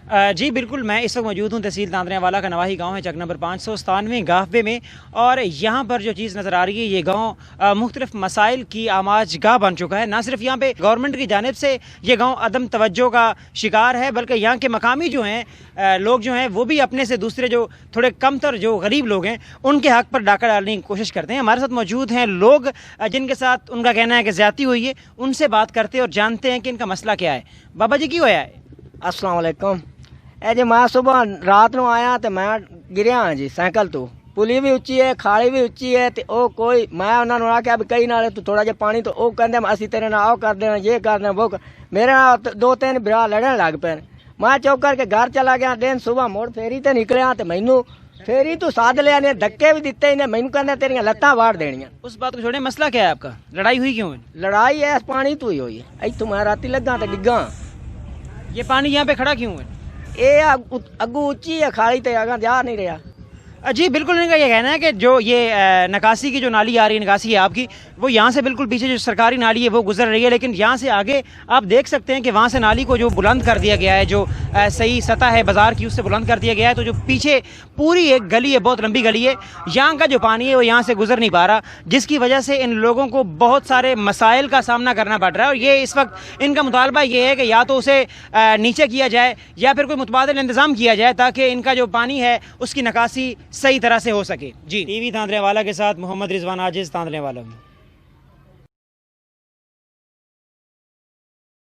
जी बिल्कुल, मैं इस वक्त मौजूद हूँ तहसील तांदरेवाला का नवाही गांव है, चक नंबर 597 गाहवे में। और यहाँ पर जो चीज़ नज़र आ रही है, ये गांव मुख्तलिफ मसाइल की आमाजगाह बन चुका है। ना सिर्फ यहाँ पे गवर्नमेंट की जानिब से ये गांव अदम तवज्जो का शिकार है, बल्कि यहाँ के मकामी जो हैं लोग जो हैं वो भी अपने से दूसरे जो थोड़े कमतर जो गरीब लोग हैं उनके हक़ पर डाका डालने की कोशिश करते हैं। हमारे साथ मौजूद हैं लोग जिनके साथ उनका कहना है कि ज़्यादती हुई है। उनसे बात करते हैं और जानते हैं कि इनका मसला क्या है। बाबा जी की होया है? अस्सलाम वालेकुम। ਇਹ ਜੇ ਮੈਂ ਸਵੇਰ ਰਾਤ ਨੂੰ ਆਇਆ ਤੇ ਮੈਂ ਗਿਰਿਆ ਹਾਂ ਜੀ ਸਾਈਕਲ ਤੋਂ। ਪੁਲੀ ਵੀ ਉੱਚੀ ਹੈ, ਖਾਲੀ ਵੀ ਉੱਚੀ ਹੈ ਤੇ ਉਹ ਕੋਈ ਮੈਂ ਉਹਨਾਂ ਨੂੰ ਆਖਿਆ ਵੀ ਕਈ ਨਾਲੇ ਤੂੰ ਥੋੜਾ ਜਿਹਾ ਪਾਣੀ ਤੋਂ ਉਹ ਕਹਿੰਦੇ ਅਸੀਂ ਤੇਰੇ ਨਾਲ ਉਹ ਕਰ ਦੇਣਾ, ਇਹ ਕਰ ਦੇਣਾ, ਉਹ ਮੇਰੇ ਨਾਲ ਦੋ ਤਿੰਨ ਭਰਾ ਲੜਨ ਲੱਗ ਪਏ। ਮੈਂ ਚੁੱਪ ਕਰਕੇ ਘਰ ਚਲਾ ਗਿਆ। ਦਿਨ ਸਵੇਰ ਮੋੜ ਫੇਰੀ ਤੇ ਨਿਕਲਿਆ ਤੇ ਮੈਨੂੰ ਫੇਰੀ ਤੋਂ ਸਾਧ ਲਿਆ ਨੇ, ਧੱਕੇ ਵੀ ਦਿੱਤੇ ਨੇ ਮੈਨੂੰ, ਕਹਿੰਦੇ ਤੇਰੀਆਂ ਲੱਤਾਂ ਵਾੜ ਦੇਣੀਆਂ। उस बात को छोड़े, मसला क्या है आपका? लड़ाई हुई क्यों है? ਲੜਾਈ ਇਸ ਪਾਣੀ ਤੋਂ ਹੀ ਹੋਈ ਹੈ। ਇੱਥੋਂ ਮੈਂ ਰਾਤੀ ਲੱਗਾ ਤੇ ਡਿੱਗਾ। ये पानी यहाँ पे खड़ा क्यों है? ਇਹ ਅੱਗੂ ਉੱਚੀ ਹੈ, ਖਾਲੀ ਤੇ ਅਗਾਂ ਜਾ ਨਹੀਂ ਰਿਹਾ। जी बिल्कुल, इनका ये कहना है कि जो ये नकासी की जो नाली आ रही है, निकासी है आपकी, वो यहाँ से बिल्कुल पीछे जो सरकारी नाली है वो गुजर रही है, लेकिन यहाँ से आगे आप देख सकते हैं कि वहाँ से नाली को जो बुलंद कर दिया गया है, जो सही सतह है बाज़ार की उससे बुलंद कर दिया गया है। तो जो पीछे पूरी एक गली है, बहुत लंबी गली है, यहाँ का जो पानी है वो यहाँ से गुजर नहीं पा रहा, जिसकी वजह से इन लोगों को बहुत सारे मसाइल का सामना करना पड़ रहा है। और ये इस वक्त इनका मुतालबा ये है कि या तो उसे नीचे किया जाए या फिर कोई मुतबादिल इंतज़ाम किया जाए ताकि इनका जो पानी है उसकी निकासी सही तरह से हो सके। जी, टीवी तांदरेवाला के साथ मोहम्मद रिजवान आजिज़, तांदरेवाला में।